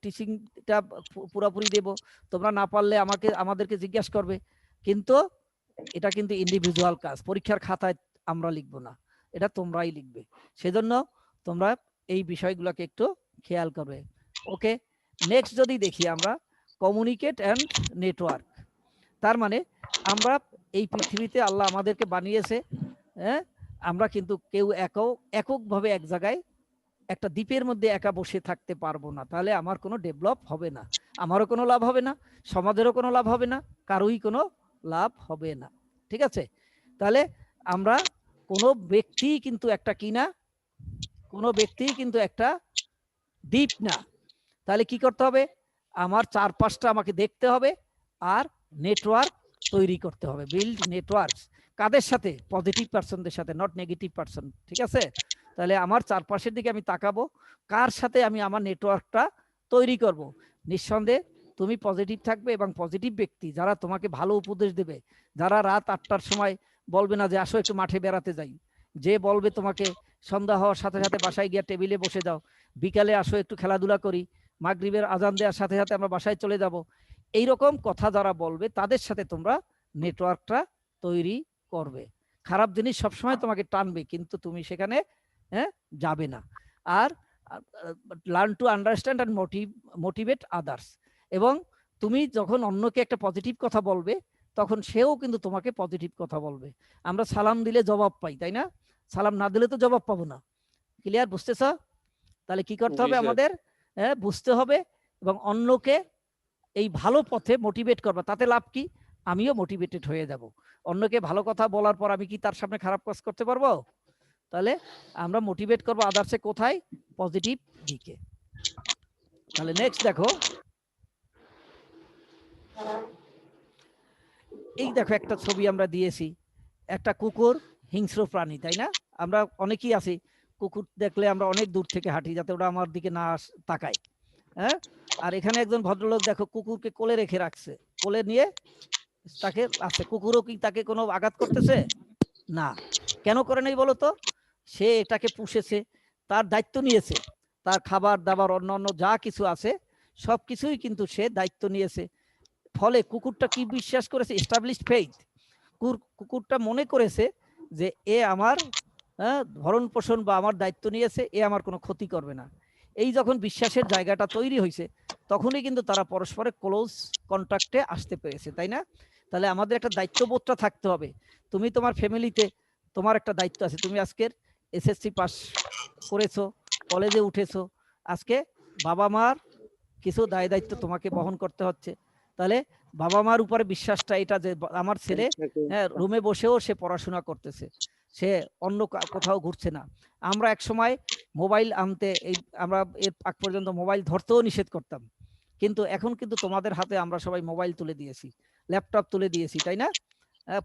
S1: টিচিংটা পুরোপুরি দেব, তোমরা না পারলে আমাদেরকে জিজ্ঞাসা করবে, কিন্তু এটা কিন্তু ইন্ডিভিজুয়াল কাজ, পরীক্ষার খাতায় আমরা লিখবো না, এটা তোমরাই লিখবে। সেজন্য তোমরা এই বিষয়গুলোকে একটু খেয়াল করবে। ওকে, নেক্সট যদি দেখি আমরা কমিউনিকেট অ্যান্ড নেটওয়ার্ক। তার মানে আমরা এই পৃথিবীতে আল্লাহ আমাদেরকে বানিয়েছে, হ্যাঁ, আমরা কিন্তু কেউ এককভাবে এক জায়গায় একটা দ্বীপের মধ্যে একা বসে থাকতে পারবো না। তাহলে আমার কোনো ডেভেলপ হবে না, আমারও কোনো লাভ হবে না, সমাজেরও কোনো লাভ হবে না, কারোই কোনো লাভ হবে না। ঠিক আছে? তাহলে আমরা কোনো ব্যক্তি কিন্তু একটা কি না, কোনো ব্যক্তি কিন্তু একটা দ্বীপ না। তাহলে কি করতে হবে, আমার চারপাশটা আমাকে দেখতে হবে আর নেটওয়ার্ক তৈরি করতে হবে, বিল্ড নেটওয়ার্কস। কাদের সাথে? পজিটিভ পার্সনদের সাথে, নট নেগেটিভ পার্সন। ঠিক আছে, তাহলে আমার চারপাশের দিকে আমি তাকাবো, কার সাথে আমি আমার নেটওয়ার্কটা তৈরি করব। নিঃসন্দেহে তুমি পজিটিভ থাকবে এবং পজিটিভ ব্যক্তি যারা তোমাকে ভালো উপদেশ দেবে, যারা রাত 8টার সময় বলবে না যে আসো একটু মাঠে বেড়াতে যাই, যে বলবে তোমাকে সন্ধ্যা হওয়ার সাথে সাথে বাসায় গিয়ে টেবিলে বসে যাও, বিকালে আসো একটু খেলাধুলা করি, মাগরিবের আজান দেওয়ার সাথে সাথে আমরা বাসায় চলে যাব, এইরকম কথা যারা বলবে তাদের সাথে তোমরা নেটওয়ার্কটা তৈরি করবে। খারাপ জিনিস সবসময় তোমাকে টানবে, কিন্তু তুমি সেখানে যাবে না। আর learn to understand and motivate others. এবং তুমি যখন অন্যকে একটা পজিটিভ কথা বলবে তখন সেও কিন্তু তোমাকে পজিটিভ কথা বলবে। আমরা সালাম দিলে জবাব পাই, তাই না? সালাম না দিলে তো জবাব পাবো না। ক্লিয়ার? বুঝতেছ? তাহলে কি করতে হবে আমাদের? বুঝতে হবে এবং অন্যকে এই ভালো পথে মোটিভেট করবা। তাতে লাভ কি? আমিও মোটিভেটেড হয়ে যাব। অন্যকে ভালো কথা বলার পর আমি কি তার সামনে খারাপ কাজ করতে পারবো? তাহলে আমরা মোটিভেট করবো আদার্সে কোথায়? পজিটিভ দিকে। তাহলে নেক্সট দেখো, এই দেখো একটা ছবি আমরা দিয়েছি, একটা কুকুর, হিংস্র প্রাণী, তাই না? আমরা অনেকেই আছি কুকুর দেখলে আমরা অনেক দূর থেকে হাঁটি যাতে ওটা আমার দিকে না তাকায়। হ্যাঁ, আর এখানে একজন ভদ্রলোক দেখো কুকুরকে কোলে রেখে রাখছে, কোলে নিয়ে তাকে আছে। কুকুরও কি তাকে কোনো আঘাত করতেছে? না। কেন করে নাই বলো তো? সে এটাকে পুষেছে, তার দায়িত্ব নিয়েছে, তার খাবার দাবার অন্যান্য যা কিছু আছে সব কিছুই কিন্তু সে দায়িত্ব নিয়েছে। ফলে কুকুরটা কি বিশ্বাস করেছে? Established faith. কুকুরটা মনে করেছে যে এ আমার ভরণ পোষণ বা আমার দায়িত্ব নিয়েছে, এ আমার কোনো ক্ষতি করবে না। এই যখন বিশ্বাসের জায়গাটা তৈরি হয়েছে তখনই কিন্তু তারা পরস্পরের ক্লোজ কন্ট্যাক্টে আসতে পেরেছে, তাই না? তাহলে আমাদের একটা দায়িত্ববোধটা থাকতে হবে। তুমি তোমার ফ্যামিলিতে তোমার একটা দায়িত্ব আছে। তুমি আজকের এসএসসি পাস করেছো, কলেজে উঠেছো, আজকে বাবা মার কিছু দায় দায়িত্ব তোমাকে বহন করতে হচ্ছে। তাহলে বাবা মার উপরে বিশ্বাসটা এটা যে আমার ছেলে রুমে বসেও সে পড়াশোনা করতেছে, সে অন্য কোথাও ঘুরছে না। আমরা এক সময় মোবাইল আনতে আমরা এর আগ পর্যন্ত মোবাইল ধরতেও নিষেধ করতাম, কিন্তু এখন কিন্তু তোমাদের হাতে আমরা সবাই মোবাইল তুলে দিয়েছি, ল্যাপটপ তুলে দিয়েছি, তাই না?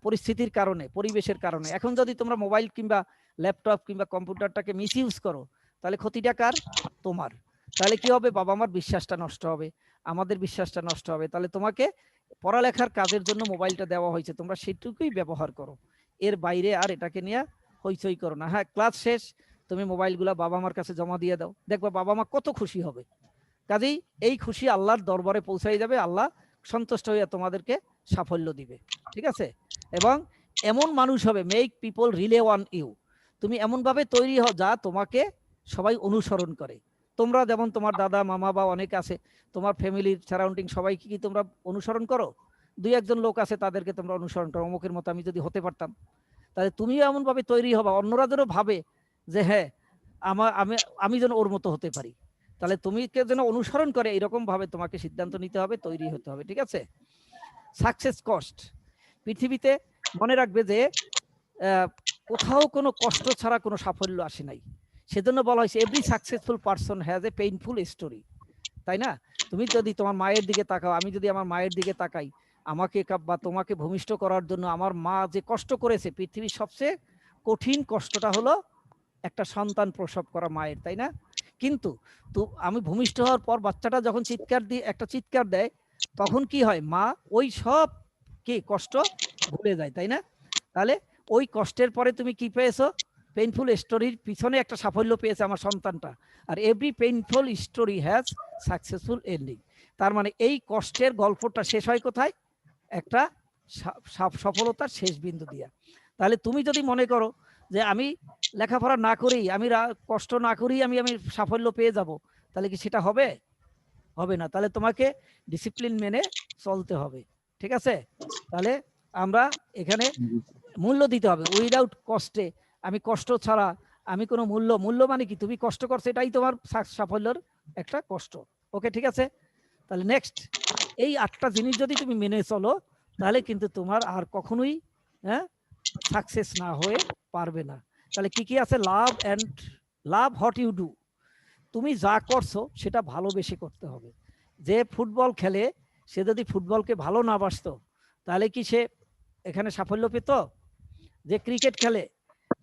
S1: পরিস্থিতির কারণে, পরিবেশের কারণে। এখন যদি তোমরা মোবাইল কিংবা ল্যাপটপ কিংবা কম্পিউটারটাকে মিস ইউজ করো তাহলে ক্ষতিটা কার? তোমার। তাহলে কি হবে? বাবা মার বিশ্বাসটা নষ্ট হবে, আমাদের বিশ্বাসটা নষ্ট হবে। তাহলে তোমাকে পড়ালেখার কাজের জন্য মোবাইলটা দেওয়া হয়েছে, তোমরা সেটুকুই ব্যবহার করো, এর বাইরে আর এটাকে নিয়ে হইচই করো না। হ্যাঁ, ক্লাস শেষ তুমি মোবাইলগুলো বাবা মার কাছে জমা দিয়ে দাও, দেখবা বাবা মা কত খুশি হবে। কাজেই এই খুশি আল্লাহর দরবারে পৌঁছাই যাবে, আল্লাহ সন্তুষ্ট হইয়া তোমাদেরকে সাফল্য দিবে। ঠিক আছে? এবং এমন মানুষ হবে, make people rely on you. তুমি এমন ভাবে তৈরি হও যা তোমাকে সবাই অনুসরণ করে। তোমরা যেমন তোমার দাদা মামা বা অনেকে আছে তোমার ফ্যামিলির সারাউন্ডিং, সবাইকে কি তোমরা অনুসরণ করো? দুই একজন লোক আছে তাদেরকে তোমরা অনুসরণ করো, অমুকের মতো আমি যদি হতে পারতাম। তাহলে তুমিও এমন ভাবে তৈরি হবা অন্যরা যেন ভাবে যে হ্যাঁ আমি যেন ওর মতো হতে পারি। তাহলে তুমি কে যেন অনুসরণ করে এরকম ভাবে তোমাকে সিদ্ধান্ত নিতে হবে, তৈরি হতে হবে। ঠিক আছে? Success cost. পৃথিবীতে মনে রাখবে যে কোথাও কোনো কষ্ট ছাড়া কোনো সাফল্য আসে নাই। সেজন্য বলা হয়েছে every successful person has a painful story, তাই না? তুমি যদি তোমার মায়ের দিকে তাকাও, আমি যদি আমার মায়ের দিকে তাকাই, আমাকে বা তোমাকে ভূমিষ্ঠ করার জন্য আমার মা যে কষ্ট করেছে, পৃথিবীর সবচেয়ে কঠিন কষ্টটা হলো একটা সন্তান প্রসব করা মায়ের, তাই না? কিন্তু আমি ভূমিষ্ঠ হওয়ার পর বাচ্চাটা যখন একটা চিৎকার দেয় তখন কি হয়? মা ওই সব কি কষ্ট ভুলে যায়, তাই না? তাহলে ওই কষ্টের পরে তুমি কি পেয়েছো? পেইনফুল স্টোরির পিছনে একটা সাফল্য পেয়েছে আমার সন্তানটা। আর every painful story has successful ending. তার মানে এই কষ্টের গল্পটা শেষ হয় কোথায়? একটা সফলতার শেষ বিন্দু দিয়া। তাহলে তুমি যদি মনে করো যে আমি লেখাপড়া না করেই, আমি কষ্ট না করেই আমি সাফল্য পেয়ে যাব, তাহলে কি সেটা হবে? হবে না। তাহলে তোমাকে ডিসিপ্লিন মেনে চলতে হবে। ঠিক আছে? তাহলে আমরা এখানে মূল্য দিতে হবে। উইদাউট কষ্টে, আমি কষ্ট ছাড়া আমি কোনো মূল্য মানে কি? তুমি কষ্ট করছো, এটাই তোমার সাফল্যের একটা কষ্ট। ওকে, ঠিক আছে? তাহলে নেক্সট, এই 8টা জিনিস যদি তুমি মেনে চলো তাহলে কিন্তু তোমার আর কখনোই সাকসেস না হয়ে পারবে না। তাহলে কি কি আছে? Love and love what you do. তুমি যা করছো সেটা ভালোবেসে করতে হবে। যে ফুটবল খেলে সে যদি ফুটবলকে ভালো না বাসতো তাহলে কি সে এখানে সাফল্য পেত? যে ক্রিকেট খেলে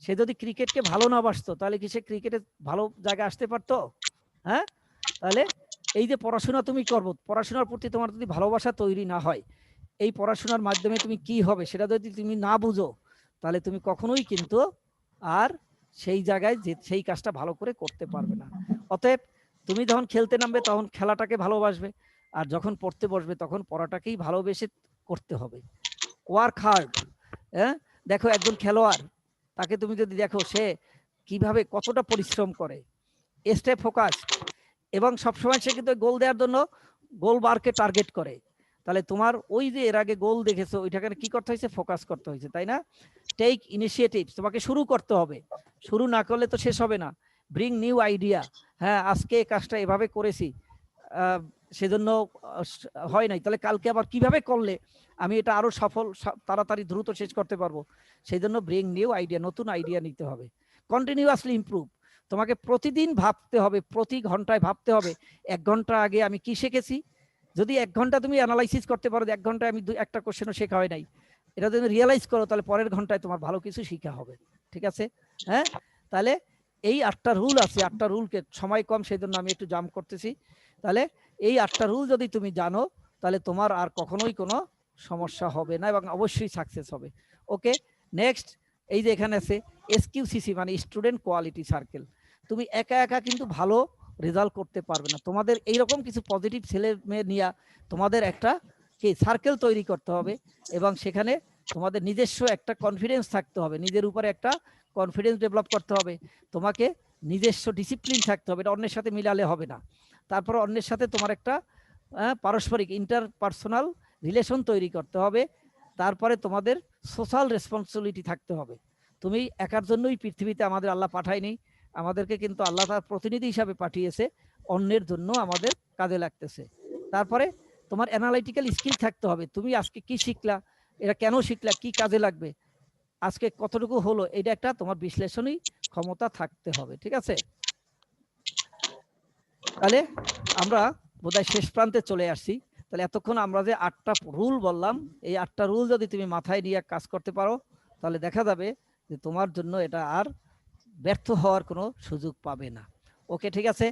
S1: সে যদি ক্রিকেটকে ভালো না বাসতো তাহলে কি সে ক্রিকেটে ভালো জায়গায় আসতে পারতো? হ্যাঁ, তাহলে এই যে পড়াশোনা তুমি করবো, পড়াশোনার প্রতি তোমার যদি ভালোবাসা তৈরি না হয়, এই পড়াশোনার মাধ্যমে তুমি কি হবে সেটা যদি তুমি না বুঝো তাহলে তুমি কখনোই কিন্তু আর সেই জায়গায় যে সেই কাজটা ভালো করে করতে পারবে না। অতএব তুমি যখন খেলতে নামবে তখন খেলাটাকে ভালোবাসবে, আর যখন পড়তে বসবে তখন পড়াটাকেই ভালোবেসে করতে হবে। Work hard. হ্যাঁ, দেখো একজন খেলোয়াড়, তাকে তুমি যদি দেখো সে কিভাবে কতটা পরিশ্রম করে, স্টে ফোকাস, এবং সবসময় সে কিন্তু গোল দেওয়ার জন্য গোল বারকে টার্গেট করে। তাহলে তোমার ওই যে এর আগে গোল দেখেছো ওইটাকে কি করতে হয়েছে? ফোকাস করতে হয়েছে, তাই না? টেক ইনিশিয়েটিভ, তোমাকে শুরু করতে হবে, শুরু না করলে তো শেষ হবে না। ব্রিং নিউ আইডিয়া, হ্যাঁ আজকে এই কাজটা এভাবে করেছি সেজন্য হয় নাই, তাহলে কালকে আবার কিভাবে করলে আমি এটা আরো সফল তাড়াতাড়ি দ্রুত শেষ করতে পারবো, সেই জন্য ব্রিং নিউ আইডিয়া, নতুন আইডিয়া নিতে হবে। কন্টিনিউয়াসলি ইমপ্রুভ, তোমাকে প্রতিদিন ভাবতে হবে, প্রতি ঘন্টায় ভাবতে হবে 1 ঘন্টা আগে আমি কি শিখেছি। যদি 1 ঘন্টা তুমি অ্যানালাইসিস করতে পারো 1 ঘন্টায় আমি একটা কোশ্চেনও শেখা হয় নাই, এটা যদি রিয়েলাইজ করো তাহলে পরের ঘন্টায় তোমার ভালো কিছু শিখা হবে। ঠিক আছে? হ্যাঁ, তাহলে এই 8টা রুল আছে, 8টা রুলকে, সময় কম সেই জন্য আমি একটু জাম্প করতেছি। তাহলে এই 8টা রুল যদি তুমি জানো তাহলে তোমার আর কখনোই কোনো সমস্যা হবে না এবং অবশ্যই সাকসেস হবে। ওকে, নেক্সট এই যে এখানে আছে এসকিউসিসি মানে স্টুডেন্ট কোয়ালিটি সার্কেল। তুমি একা একা কিন্তু ভালো রেজাল্ট করতে পারবে না, তোমাদের এইরকম কিছু পজিটিভ ছেলে মেয়ে নিয়ে তোমাদের একটা কি সার্কেল তৈরি করতে হবে এবং সেখানে তোমাদের নিজস্ব একটা কনফিডেন্স থাকতে হবে, নিজের উপরে একটা কনফিডেন্স ডেভেলপ করতে হবে, তোমাকে নিজস্ব ডিসিপ্লিন থাকতে হবে, এটা অন্যের সাথে মিলালে হবে না। তারপর অন্যের সাথে তোমার একটা পারস্পরিক ইন্টারপার্সোনাল রিলেশন তৈরি করতে হবে। তারপরে তোমাদের সোশ্যাল রেসপন্সিবিলিটি থাকতে হবে। তুমি একার জন্যই পৃথিবীতে আমাদের আল্লাহ পাঠায়নি, আমাদেরকে কিন্তু আল্লাহ তার প্রতিনিধি হিসাবে পাঠিয়েছে, অন্যের জন্য আমাদের কাজে লাগতেছে। তারপরে তোমার অ্যানালাইটিক্যাল স্কিল থাকতে হবে, তুমি আজকে কি শিখলা, এটা কেন শিখলা, কি কাজে লাগবে, আজকে কতটুকু হলো, এটা একটা তোমার বিশ্লেষণী ক্ষমতা থাকতে হবে। ঠিক আছে? তাহলে আমরা বোধহয় শেষ প্রান্তে চলে আসছি। তাহলে এতক্ষণ আমরা যে 8টা রুল বললাম, এই 8টা রুল যদি তুমি মাথায় নিয়ে কাজ করতে পারো তাহলে দেখা যাবে যে তোমার জন্য এটা আর ব্যর্থ হওয়ার কোনো সুযোগ পাবে না। ওকে, ঠিক আছে?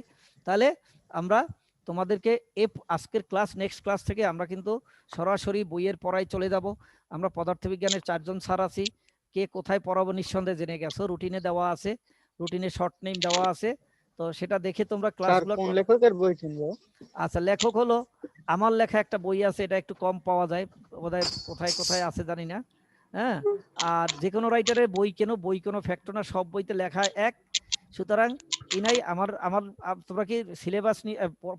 S1: তাহলে আমরা তোমাদেরকে আজকের ক্লাস, নেক্সট ক্লাস থেকে আমরা কিন্তু সরাসরি বইয়ের পড়ায় চলে যাব। আমরা পদার্থবিজ্ঞানের 4 জন স্যার আছি, কে কোথায় পড়াবো নিঃসন্দেহে জেনে গেছো, রুটিনে দেওয়া আছে, রুটিনে শর্ট নেম দেওয়া আছে, তো সেটা দেখে তোমরা ক্লাসগুলো।
S7: কোন লেখকের বই কিনবো?
S1: আচ্ছা, লেখক হলো আমার লেখা একটা বই আছে, এটা একটু কম পাওয়া যায় বোধহয়, কোথায় কোথায় আছে জানি না। হ্যাঁ, আর যে কোনো রাইটারের বই কেন, বই কোনো ফ্যাক্টর না, সব বইতে লেখা এক। সুতরাং ইনাই আমার আমার তোমরা কি সিলেবাস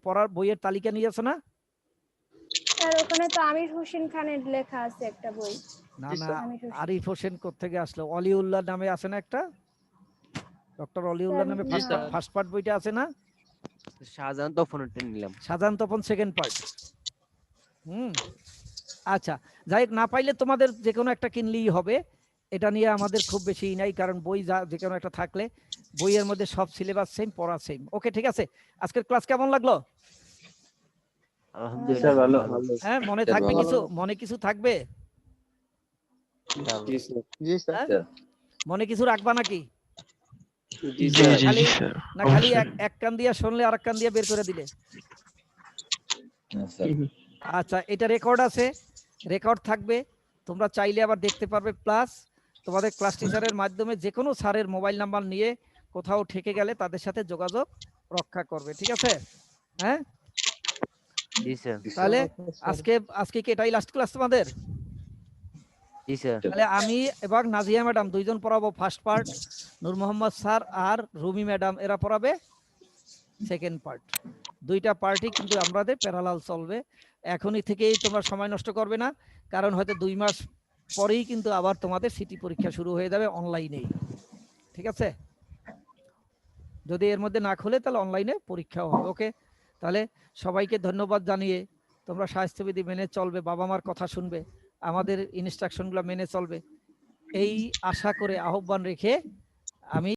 S1: পড়ার বইয়ের তালিকা নিয়েছো না?
S3: স্যার ওখানে তো আমির হোসেন খানের লেখা আছে একটা বই।
S1: না না, আরিফ হোসেন কোত্থেকে আসলো? অলিউল্লাহ নামে আছে না একটা, ডক্টর অলিউল্লাহ নামে ফার্স্ট পার্ট বইটা আছে না?
S8: শাহজাহান তপনটা নিলাম।
S1: Shahjahan Tapan second part. আচ্ছা, যাই হোক, না পাইলে তোমাদের যে কোনো একটা কিনলেই হবে, এটা নিয়ে আমাদের খুব বেশি নাই, কারণ বই যে কোনো একটা থাকলে বইয়ের মধ্যে সব সিলেবাস সেম, পড়া সেম। ওকে, ঠিক আছে? আজকের ক্লাস কেমন লাগলো?
S8: আলহামদুলিল্লাহ ভালো।
S1: হ্যাঁ, মনে থাকবে কিছু? মনে কিছু থাকবে?
S7: জি স্যার।
S1: মনে কিছু রাখবা নাকি?
S6: জি জি
S1: খালি
S6: জি স্যার,
S1: না খালি এক কান দিয়া শুনলে আর এক কান দিয়া বের করে দিলে? আচ্ছা, এটা রেকর্ড আছে, রেকর্ড থাকবে, তোমরা চাইলে আবার দেখতে পারবে। প্লাস তোমাদের ক্লাস টিচারের মাধ্যমে যে কোনো স্যারের মোবাইল নাম্বার নিয়ে কোথাও ঠেকে গেলে তাদের সাথে যোগাযোগ রক্ষা করবে। ঠিক আছে? হ্যাঁ,
S8: জি স্যার।
S1: তাহলে আজকে কি এটাই লাস্ট ক্লাস তোমাদের?
S8: জি স্যার।
S1: তাহলে আমি এবং নাজিয়া ম্যাডাম দুইজন পড়াবো ফার্স্ট পার্ট, নূর মোহাম্মদ স্যার আর রুমি ম্যাডাম এরা পড়াবে সেকেন্ড পার্ট। দুইটা পার্টি কিন্তু আমাদের প্যারালাল চলবে। এখনই থেকেই তোমরা সময় নষ্ট করবে না, কারণ হয়তো 2 মাস পরেই কিন্তু আবার তোমাদের সিটি পরীক্ষা শুরু হয়ে যাবে অনলাইনেই। ঠিক আছে? যদি এর মধ্যে না খুলে তাহলে অনলাইনে পরীক্ষাও হবে। ওকে, তাহলে সবাইকে ধন্যবাদ জানিয়ে তোমরা স্বাস্থ্যবিধি মেনে চলবে, বাবা মার কথা শুনবে, আমাদের ইনস্ট্রাকশনগুলো মেনে চলবে, এই আশা করে আহ্বান রেখে আমি